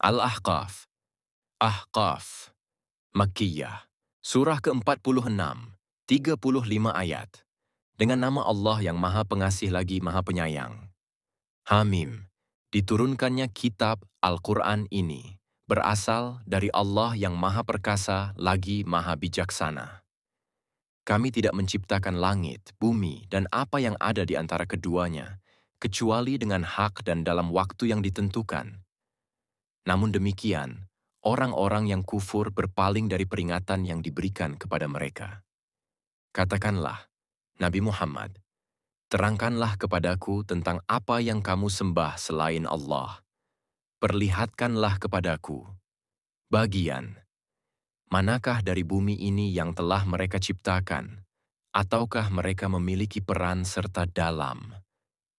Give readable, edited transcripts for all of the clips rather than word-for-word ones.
Al-Ahqaf. Ahqaf. Makkiyah. Surah ke-46. 35 ayat. Dengan nama Allah yang Maha Pengasih lagi Maha Penyayang. Hamim. Diturunkannya kitab Al-Quran ini berasal dari Allah yang Maha Perkasa lagi Maha Bijaksana. Kami tidak menciptakan langit, bumi, dan apa yang ada di antara keduanya, kecuali dengan hak dan dalam waktu yang ditentukan. Namun demikian, orang-orang yang kufur berpaling dari peringatan yang diberikan kepada mereka. Katakanlah, Nabi Muhammad, terangkanlah kepadaku tentang apa yang kamu sembah selain Allah. Perlihatkanlah kepadaku, bagian, manakah dari bumi ini yang telah mereka ciptakan, ataukah mereka memiliki peran serta dalam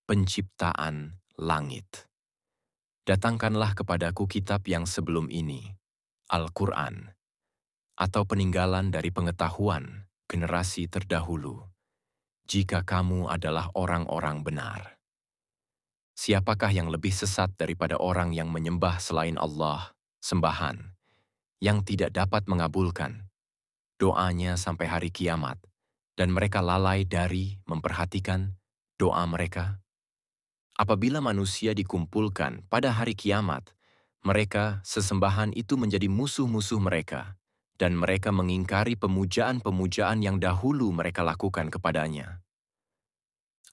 penciptaan langit. Datangkanlah kepadaku kitab yang sebelum ini, Al-Quran, atau peninggalan dari pengetahuan generasi terdahulu, jika kamu adalah orang-orang benar. Siapakah yang lebih sesat daripada orang yang menyembah selain Allah, sembahan, yang tidak dapat mengabulkan doanya sampai hari kiamat, dan mereka lalai dari memperhatikan doa mereka? Apabila manusia dikumpulkan pada hari kiamat, mereka sesembahan itu menjadi musuh-musuh mereka, dan mereka mengingkari pemujaan-pemujaan yang dahulu mereka lakukan kepadanya.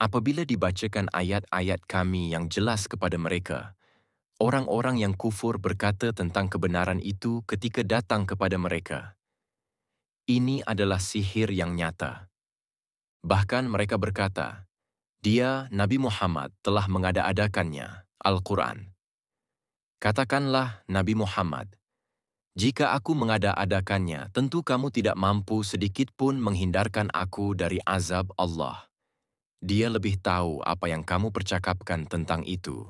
Apabila dibacakan ayat-ayat kami yang jelas kepada mereka, orang-orang yang kufur berkata tentang kebenaran itu ketika datang kepada mereka, "Ini adalah sihir yang nyata." Bahkan mereka berkata, "Dia, Nabi Muhammad, telah mengada-adakannya, Al-Quran." Katakanlah, Nabi Muhammad, jika aku mengada-adakannya, tentu kamu tidak mampu sedikit pun menghindarkan aku dari azab Allah. Dia lebih tahu apa yang kamu percakapkan tentang itu.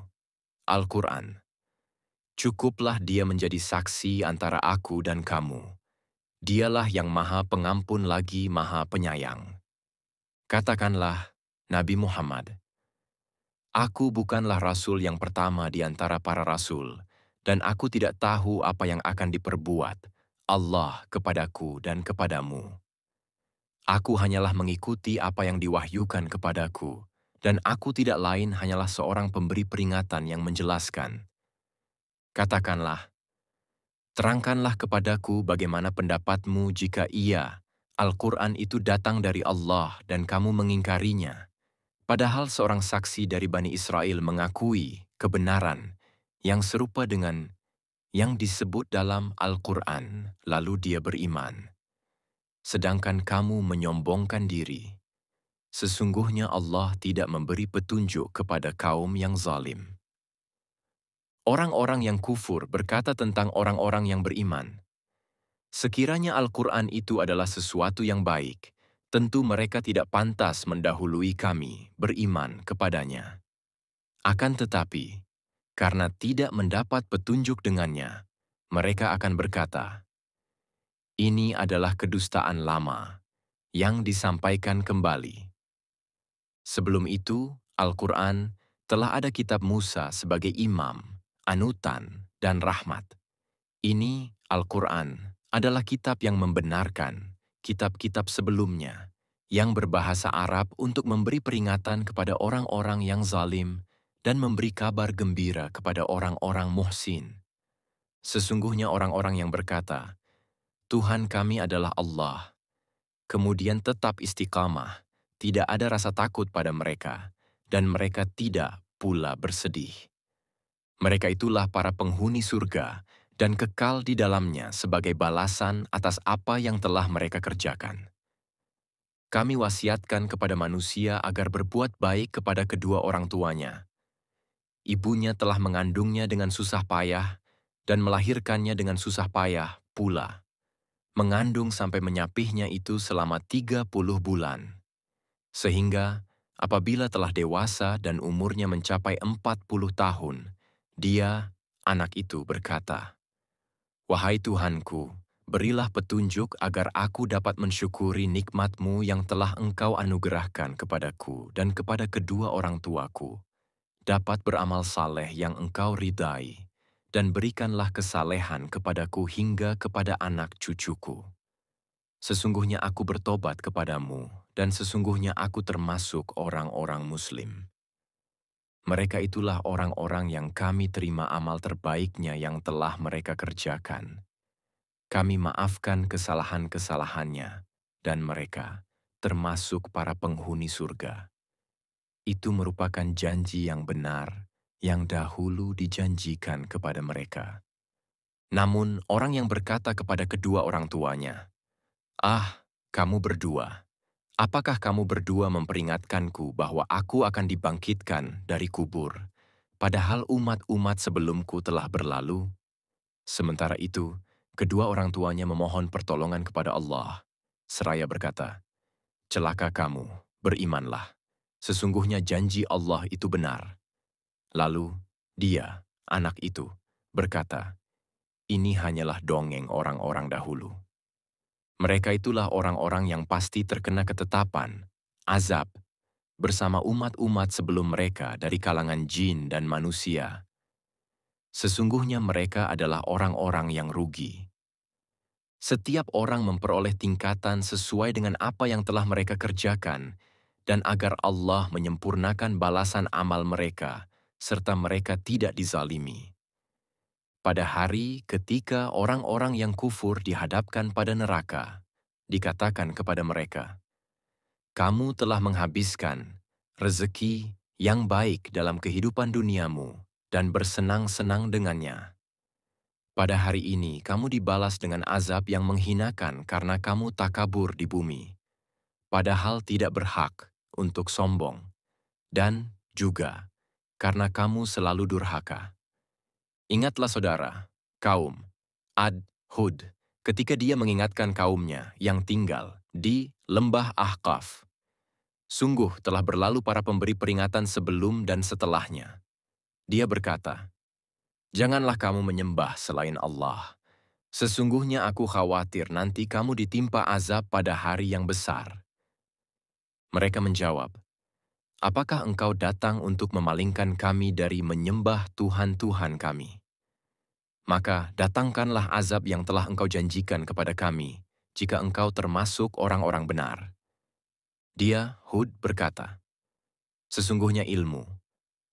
Al-Quran. Cukuplah dia menjadi saksi antara aku dan kamu. Dialah yang Maha Pengampun lagi Maha Penyayang. Katakanlah, Nabi Muhammad, aku bukanlah rasul yang pertama di antara para rasul, dan aku tidak tahu apa yang akan diperbuat Allah kepadaku dan kepadamu. Aku hanyalah mengikuti apa yang diwahyukan kepadaku, dan aku tidak lain hanyalah seorang pemberi peringatan yang menjelaskan. Katakanlah, terangkanlah kepadaku bagaimana pendapatmu jika Al-Quran itu datang dari Allah dan kamu mengingkarinya. Padahal seorang saksi dari Bani Israel mengakui kebenaran yang serupa dengan yang disebut dalam Al-Quran, lalu dia beriman. Sedangkan kamu menyombongkan diri. Sesungguhnya Allah tidak memberi petunjuk kepada kaum yang zalim. Orang-orang yang kufur berkata tentang orang-orang yang beriman, sekiranya Al-Quran itu adalah sesuatu yang baik, tentu mereka tidak pantas mendahului kami beriman kepadanya. Akan tetapi, karena tidak mendapat petunjuk dengannya, mereka akan berkata, ini adalah kedustaan lama yang disampaikan kembali. Sebelum itu, Al-Quran telah ada kitab Musa sebagai imam, anutan, dan rahmat. Ini, Al-Quran, adalah kitab yang membenarkan kitab-kitab sebelumnya, yang berbahasa Arab untuk memberi peringatan kepada orang-orang yang zalim dan memberi kabar gembira kepada orang-orang muhsin. Sesungguhnya orang-orang yang berkata, Tuhan kami adalah Allah, kemudian tetap istiqamah, tidak ada rasa takut pada mereka, dan mereka tidak pula bersedih. Mereka itulah para penghuni surga, dan kekal di dalamnya sebagai balasan atas apa yang telah mereka kerjakan. Kami wasiatkan kepada manusia agar berbuat baik kepada kedua orang tuanya. Ibunya telah mengandungnya dengan susah payah, dan melahirkannya dengan susah payah pula. Mengandung sampai menyapihnya itu selama 30 bulan. Sehingga, apabila telah dewasa dan umurnya mencapai 40 tahun, dia, anak itu berkata, "Wahai Tuhanku, berilah petunjuk agar aku dapat mensyukuri nikmat-Mu yang telah Engkau anugerahkan kepadaku dan kepada kedua orang tuaku, dapat beramal saleh yang Engkau ridai, dan berikanlah kesalehan kepadaku hingga kepada anak cucuku. Sesungguhnya aku bertobat kepadamu, dan sesungguhnya aku termasuk orang-orang Muslim. Mereka itulah orang-orang yang kami terima amal terbaiknya yang telah mereka kerjakan. Kami maafkan kesalahan-kesalahannya, dan mereka termasuk para penghuni surga. Itu merupakan janji yang benar yang dahulu dijanjikan kepada mereka. Namun orang yang berkata kepada kedua orang tuanya, "Ah, kamu berdua, apakah kamu berdua memperingatkanku bahwa aku akan dibangkitkan dari kubur, padahal umat-umat sebelumku telah berlalu?" Sementara itu, kedua orang tuanya memohon pertolongan kepada Allah, seraya berkata, "Celaka kamu, berimanlah. Sesungguhnya janji Allah itu benar." Lalu, dia, anak itu, berkata, "Ini hanyalah dongeng orang-orang dahulu." Mereka itulah orang-orang yang pasti terkena ketetapan, azab, bersama umat-umat sebelum mereka dari kalangan jin dan manusia. Sesungguhnya mereka adalah orang-orang yang rugi. Setiap orang memperoleh tingkatan sesuai dengan apa yang telah mereka kerjakan, dan agar Allah menyempurnakan balasan amal mereka, serta mereka tidak dizalimi. Pada hari ketika orang-orang yang kufur dihadapkan pada neraka, dikatakan kepada mereka, "Kamu telah menghabiskan rezeki yang baik dalam kehidupan duniamu dan bersenang-senang dengannya. Pada hari ini kamu dibalas dengan azab yang menghinakan karena kamu takabur di bumi, padahal tidak berhak untuk sombong, dan juga karena kamu selalu durhaka." Ingatlah saudara, kaum Ad Hud, ketika dia mengingatkan kaumnya yang tinggal di lembah Ahqaf. Sungguh telah berlalu para pemberi peringatan sebelum dan setelahnya. Dia berkata, "Janganlah kamu menyembah selain Allah. Sesungguhnya aku khawatir nanti kamu ditimpa azab pada hari yang besar." Mereka menjawab, "Apakah engkau datang untuk memalingkan kami dari menyembah Tuhan-Tuhan kami? Maka datangkanlah azab yang telah engkau janjikan kepada kami, jika engkau termasuk orang-orang benar." Dia, Hud, berkata, "Sesungguhnya ilmu,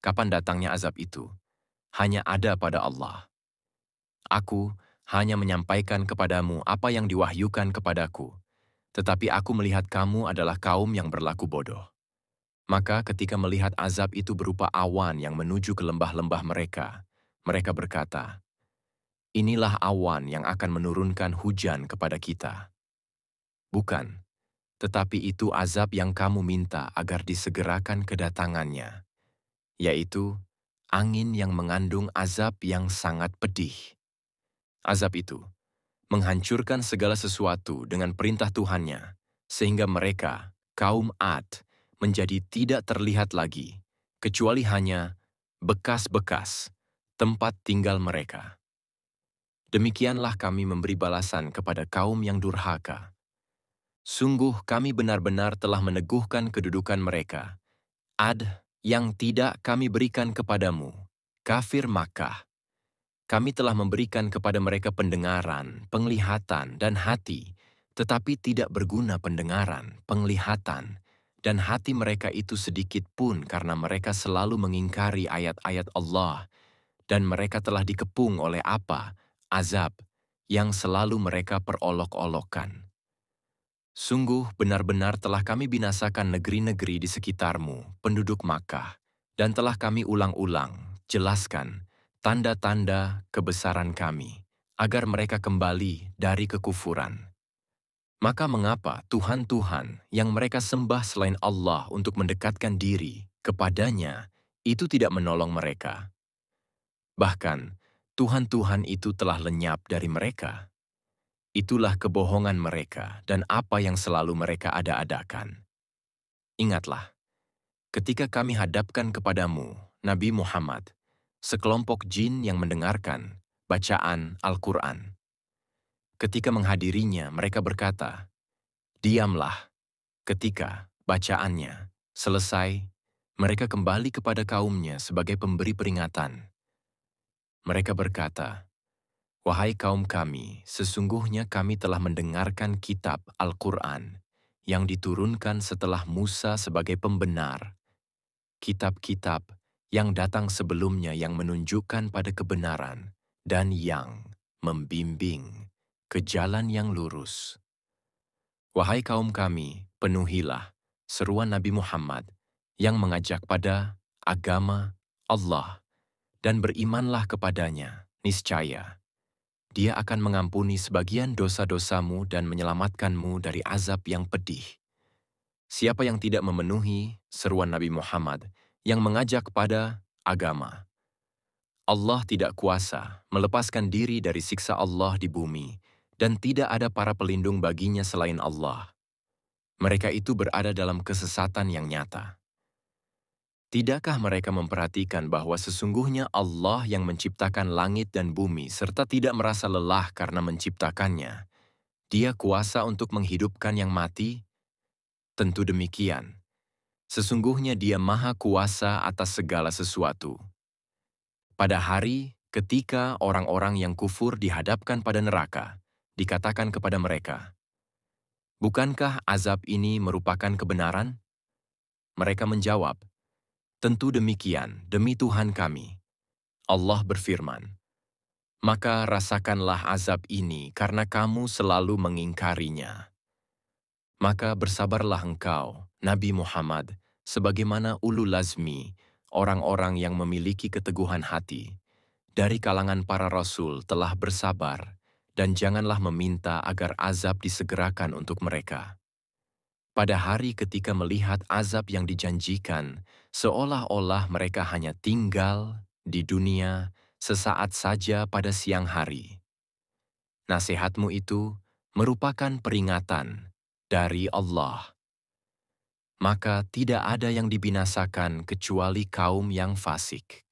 kapan datangnya azab itu, hanya ada pada Allah. Aku hanya menyampaikan kepadamu apa yang diwahyukan kepadaku, tetapi aku melihat kamu adalah kaum yang berlaku bodoh." Maka ketika melihat azab itu berupa awan yang menuju ke lembah-lembah mereka, mereka berkata, "Inilah awan yang akan menurunkan hujan kepada kita." Bukan, tetapi itu azab yang kamu minta agar disegerakan kedatangannya, yaitu angin yang mengandung azab yang sangat pedih. Azab itu menghancurkan segala sesuatu dengan perintah Tuhannya, sehingga mereka, kaum Ad, menjadi tidak terlihat lagi, kecuali hanya bekas-bekas tempat tinggal mereka. Demikianlah kami memberi balasan kepada kaum yang durhaka. Sungguh kami benar-benar telah meneguhkan kedudukan mereka. Ad yang tidak kami berikan kepadamu, kafir Makkah. Kami telah memberikan kepada mereka pendengaran, penglihatan, dan hati, tetapi tidak berguna pendengaran, penglihatan, dan hati mereka itu sedikit pun karena mereka selalu mengingkari ayat-ayat Allah, dan mereka telah dikepung oleh apa? Azab, yang selalu mereka perolok-olokkan. Sungguh benar-benar telah kami binasakan negeri-negeri di sekitarmu, penduduk Makkah, dan telah kami ulang-ulang, jelaskan, tanda-tanda kebesaran kami, agar mereka kembali dari kekufuran. Maka mengapa Tuhan-Tuhan yang mereka sembah selain Allah untuk mendekatkan diri kepadanya, itu tidak menolong mereka? Bahkan, Tuhan-Tuhan itu telah lenyap dari mereka. Itulah kebohongan mereka dan apa yang selalu mereka ada-adakan. Ingatlah, ketika kami hadapkan kepadamu, Nabi Muhammad, sekelompok jin yang mendengarkan bacaan Al-Quran. Ketika menghadirinya, mereka berkata, "Diamlah." Ketika bacaannya selesai, mereka kembali kepada kaumnya sebagai pemberi peringatan. Mereka berkata, "Wahai kaum kami, sesungguhnya kami telah mendengarkan kitab Al-Quran yang diturunkan setelah Musa sebagai pembenar, kitab-kitab yang datang sebelumnya yang menunjukkan pada kebenaran dan yang membimbing ke jalan yang lurus. Wahai kaum kami, penuhilah seruan Nabi Muhammad yang mengajak pada agama Allah dan berimanlah kepadanya, niscaya Dia akan mengampuni sebagian dosa-dosamu dan menyelamatkanmu dari azab yang pedih. Siapa yang tidak memenuhi seruan Nabi Muhammad yang mengajak pada agama, Allah tidak kuasa melepaskan diri dari siksa Allah di bumi, dan tidak ada para pelindung baginya selain Allah. Mereka itu berada dalam kesesatan yang nyata. Tidakkah mereka memperhatikan bahwa sesungguhnya Allah yang menciptakan langit dan bumi serta tidak merasa lelah karena menciptakannya? Dia kuasa untuk menghidupkan yang mati? Tentu demikian. Sesungguhnya Dia maha kuasa atas segala sesuatu. Pada hari ketika orang-orang yang kufur dihadapkan pada neraka, dikatakan kepada mereka, "Bukankah azab ini merupakan kebenaran?" Mereka menjawab, "Tentu demikian, demi Tuhan kami." Allah berfirman, "Maka rasakanlah azab ini karena kamu selalu mengingkarinya." Maka bersabarlah engkau, Nabi Muhammad, sebagaimana ulul azmi, orang-orang yang memiliki keteguhan hati, dari kalangan para rasul telah bersabar, dan janganlah meminta agar azab disegerakan untuk mereka. Pada hari ketika melihat azab yang dijanjikan, seolah-olah mereka hanya tinggal di dunia sesaat saja pada siang hari. Nasihatmu itu merupakan peringatan dari Allah. Maka tidak ada yang dibinasakan kecuali kaum yang fasik.